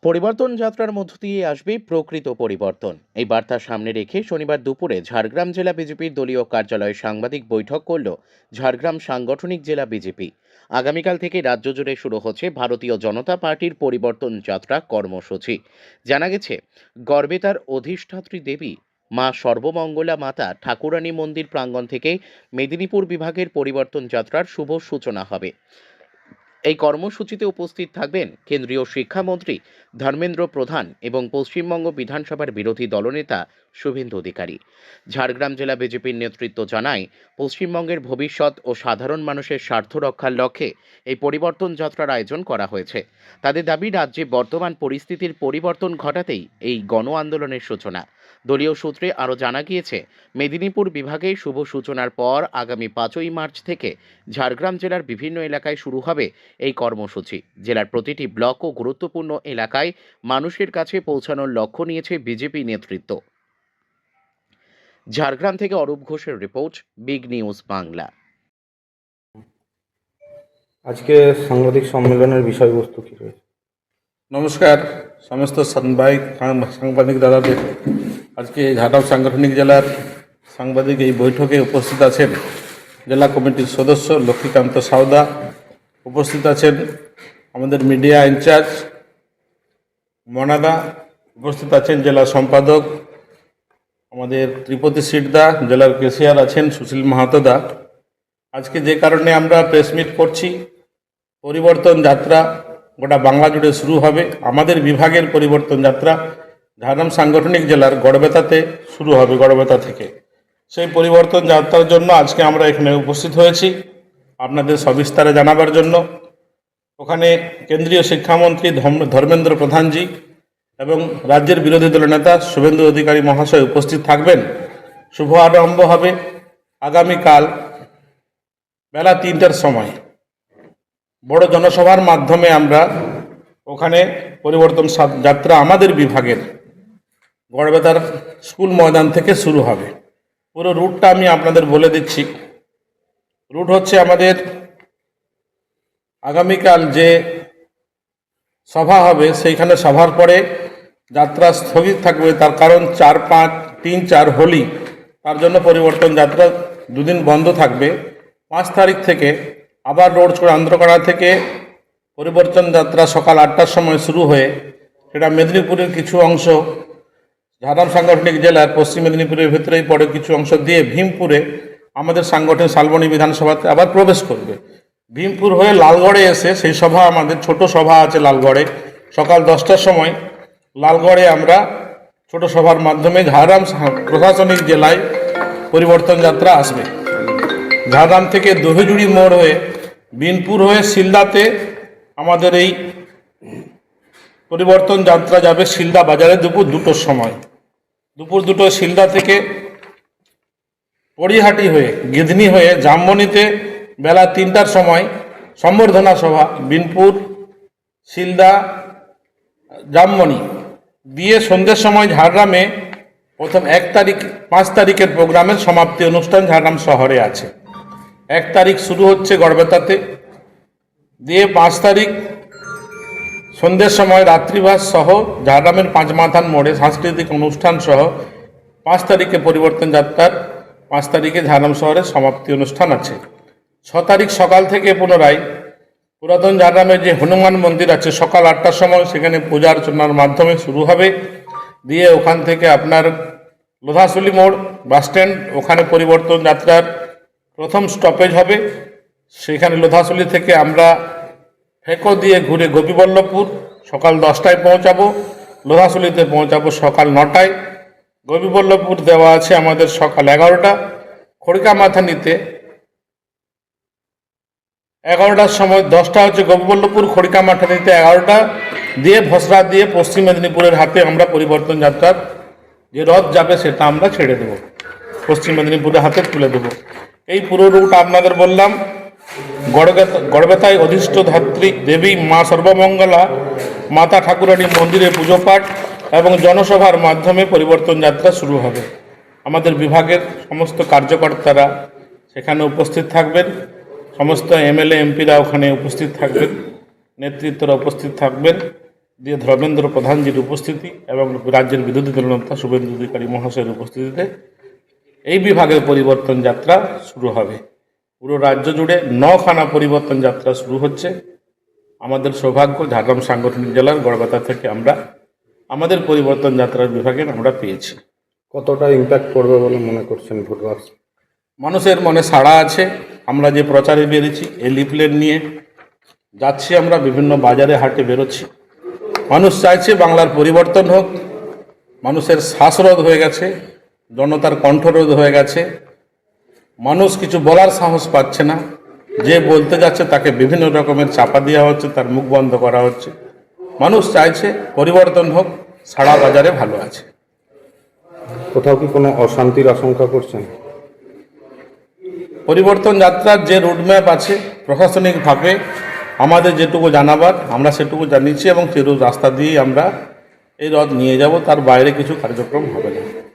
পরিবর্তন যাত্রার মধ্য দিয়ে আসবে প্রকৃত পরিবর্তন, এই বার্তা সামনে রেখে শনিবার দুপুরে ঝাড়গ্রাম জেলা বিজেপির দলীয় কার্যালয়ে সাংবাদিক বৈঠক করল ঝাড়গ্রাম সাংগঠনিক জেলা বিজেপি। আগামীকাল থেকে রাজ্য জুড়ে শুরু হচ্ছে ভারতীয় জনতা পার্টির পরিবর্তন যাত্রা কর্মসূচি। জানা গেছে, গড়বেতার অধিষ্ঠাত্রী দেবী মা সর্বমঙ্গলা মাতা ঠাকুরানী মন্দির প্রাঙ্গণ থেকে মেদিনীপুর বিভাগের পরিবর্তন যাত্রার শুভ সূচনা হবে। এই কর্মসূচিতে উপস্থিত থাকবেন কেন্দ্রীয় শিক্ষামন্ত্রী ধর্মেন্দ্র প্রধান এবং পশ্চিমবঙ্গ বিধানসভার বিরোধী দলনেতা শুভেন্দু অধিকারী। ঝাড়গ্রাম জেলা বিজেপির নেতৃত্ব জানায়, পশ্চিমবঙ্গের ভবিষ্যৎ ও সাধারণ মানুষের স্বার্থ রক্ষার লক্ষ্যে এই পরিবর্তন যাত্রার আয়োজন করা হয়েছে। তাদের দাবি, রাজ্যে বর্তমান পরিস্থিতির পরিবর্তন ঘটাতেই এই গণ আন্দোলনের সূচনা। দলীয় সূত্রে আরও জানা গিয়েছে, মেদিনীপুর বিভাগে শুভ সূচনার পর আগামী 5ই মার্চ থেকে ঝাড়গ্রাম জেলার বিভিন্ন এলাকায় শুরু হবে এই কর্মসূচি। জেলার প্রতিটি ব্লক ও গুরুত্বপূর্ণ এলাকায় মানুষের কাছে পৌঁছানোর লক্ষ্য নিয়েছে বিজেপি নেতৃত্ব। ঝাড়গ্রাম থেকে অরূপ ঘোষের রিপোর্ট, বিগ নিউজ বাংলা। আজকে সাংবাদিক সম্মেলনের বিষয়বস্তু কি রয়েছে? নমস্কার সমস্ত সাংবাদিক দাদাদের। আজকে ঝাড়গ্রাম সাংগঠনিক জেলার সাংবাদিক এই বৈঠকে উপস্থিত আছেন জেলা কমিটির সদস্য লক্ষ্মীকান্ত সাউদা, উপস্থিত আছেন আমাদের মিডিয়া ইনচার্জ মনাদা, উপস্থিত আছেন জেলা সম্পাদক আমাদের ত্রিপতি সিটদা, জেলার কেশিয়ার আছেন সুশীল মাহাতোদা। আজকে যে কারণে আমরা প্রেস মিট করছি, পরিবর্তন যাত্রা গোটা বাংলা জুড়ে শুরু হবে। আমাদের বিভাগের পরিবর্তন যাত্রা ঝাড়গ্রাম সাংগঠনিক জেলার গড়বেতাতে শুরু হবে, গড়বেতা থেকে। সেই পরিবর্তন যাত্রার জন্য আজকে আমরা এখানে উপস্থিত হয়েছি আপনাদের সবিস্তারে জানাবার জন্য। ওখানে কেন্দ্রীয় শিক্ষামন্ত্রী ধর্মেন্দ্র প্রধানজি এবং রাজ্যের বিরোধী দলের নেতা শুভেন্দু অধিকারী মহাশয় উপস্থিত থাকবেন। শুভ আরম্ভ হবে আগামীকাল বেলা 3টার সময়। বড় জনসভার মাধ্যমে আমরা ওখানে পরিবর্তন যাত্রা আমাদের বিভাগের গড়বেতার স্কুল ময়দান থেকে শুরু হবে। পুরো রুটটা আমি আপনাদের বলে দিচ্ছি। রুট হচ্ছে আমাদের আগামীকাল যে সভা হবে সেইখানে সভার পরে যাত্রা স্থগিত থাকবে, তার কারণ 4-5-3-4 হোলি, তার জন্য পরিবর্তন যাত্রা দুদিন বন্ধ থাকবে। 5 তারিখ থেকে আবার রোড আন্ধ্রপাড়া থেকে পরিবর্তন যাত্রা সকাল 8টার সময় শুরু হয়ে সেটা মেদিনীপুরের কিছু অংশ, ঝাড়গ্রাম সাংগঠনিক জেলার পশ্চিম মেদিনীপুরের ভেতরেই পড়ে কিছু অংশ দিয়ে ভীমপুরে আমাদের সাংগঠনিক শালবনী বিধানসভাতে আবার প্রবেশ করবে। ভীমপুর হয়ে লালগড়ে এসে সেই সভা, আমাদের ছোট সভা আছে লালগড়ে, সকাল 10টার সময় লালগড়ে আমরা ছোট সভার মাধ্যমে ঝাড়গ্রাম প্রশাসনিক জেলায় পরিবর্তন যাত্রা আসবে। ঝাড়গ্রাম থেকে দহিজুড়ি মোড় হয়ে বিনপুর হয়ে শিলদাতে আমাদের এই পরিবর্তন যাত্রা যাবে শিলদা বাজারে দুপুর 2টোর সময়। দুপুর 2টো শিলদা থেকে পরিহাটি হয়ে গিধনি হয়ে জামবনিতে বেলা 3টার সময় সম্বর্ধনা সভা বিনপুর শিলদা জামবনি দিয়ে সন্ধ্যের সময় ঝাড়গ্রামে প্রথম 5 তারিখের প্রোগ্রামের সমাপ্তি অনুষ্ঠান ঝাড়গ্রাম শহরে আছে। 1 তারিখ শুরু হচ্ছে গড়বেতাতে, দিয়ে 5 তারিখ সন্ধ্যের সময় রাত্রিবাস সহ ঝাড়গ্রামের পাঁচমাথান মোড়ে সাংস্কৃতিক অনুষ্ঠান সহ 5 তারিখে পরিবর্তন যাত্রার 5 তারিখে ঝাড়গ্রাম শহরে সমাপ্তি অনুষ্ঠান আছে। 6 তারিখ সকাল থেকে পুনরায় পুরাতন ঝাড়গ্রামের যে হনুমান মন্দির আছে সকাল 8টার সময় সেখানে পূজা অর্চনার মাধ্যমে শুরু হবে। দিয়ে ওখান থেকে আপনার লোধাশুলি মোড় বাসস্ট্যান্ড, ওখানে পরিবর্তন যাত্রার প্রথম স্টপেজ হবে। সেখানে লোধাশুলি থেকে আমরা ফেকো দিয়ে ঘুরে গোপীবল্লভপুর সকাল 10টায় পৌঁছাবো, লোধাশুলিতে পৌঁছাবো সকাল 9টায়। গোপীবল্লভপুর দেওয়া আছে আমাদের সকাল 11টা। খড়িকামাথানিতে 11টার সময়, 10টা হচ্ছে গোপীবল্লভপুর, খড়িকামাথানিতে 11টা দিয়ে ভসরা দিয়ে পশ্চিম মেদিনীপুরের হাতে আমরা পরিবর্তন যাত্রার যে রথ যাবে সেটা আমরা ছেড়ে দেব, পশ্চিম মেদিনীপুরের হাতে তুলে দেব। এই পুরো রুট আপনাদের বললাম। গড়বেতায় অধিষ্ঠধাত্রী দেবী মা সর্বমঙ্গলা মাতা ঠাকুরানী মন্দিরে পুজো পাঠ এবং জনসভার মাধ্যমে পরিবর্তন যাত্রা শুরু হবে। আমাদের বিভাগের সমস্ত কার্যকর্তারা সেখানে উপস্থিত থাকবেন, সমস্ত এমএলএ এমপিরা ওখানে উপস্থিত থাকবেন, নেতৃত্বরা উপস্থিত থাকবেন দিয়ে ধর্মেন্দ্র প্রধানজির উপস্থিতি এবং রাজ্যের বিরোধী দলনেতা শুভেন্দু অধিকারী মহাশয়ের উপস্থিতিতে এই বিভাগের পরিবর্তন যাত্রা শুরু হবে। পুরো রাজ্য জুড়ে 9খানা পরিবর্তন যাত্রা শুরু হচ্ছে। আমাদের সৌভাগ্য ঝাড়গ্রাম সাংগঠনিক জেলার গড়বেতা থেকে আমরা আমাদের পরিবর্তন যাত্রার বিভাগে আমরা পেয়েছি। কতটা ইম্প্যাক্ট করবে বলে মনে করছেন ভোটবাক্স? মানুষের মনে সাড়া আছে। আমরা যে প্রচারে বেরিয়েছি, এই লিফলেট নিয়ে যাচ্ছি, আমরা বিভিন্ন বাজারে হাটে বেরোচ্ছি। মানুষ চাইছে বাংলার পরিবর্তন হোক। মানুষের শ্বাসরোধ হয়ে গেছে, জনতার কণ্ঠরোধ হয়ে গেছে। মানুষ কিছু বলার সাহস পাচ্ছে না। যে বলতে যাচ্ছে তাকে বিভিন্ন রকমের চাপা দেওয়া হচ্ছে, তার মুখ বন্ধ করা হচ্ছে। মানুষ চাইছে পরিবর্তন হোক, সারা বাজারে ভালো আছে। কোথাও কি কোনো অশান্তির আশঙ্কা করছেন? পরিবর্তন যাত্রার যে রুটম্যাপ আছে, প্রশাসনিকভাবে আমাদের যেটুকু জানাবার আমরা সেটুকু জানিয়েছি এবং সেই রাস্তা দিয়েই আমরা এই রথ নিয়ে যাব। তার বাইরে কিছু কার্যক্রম হবে না।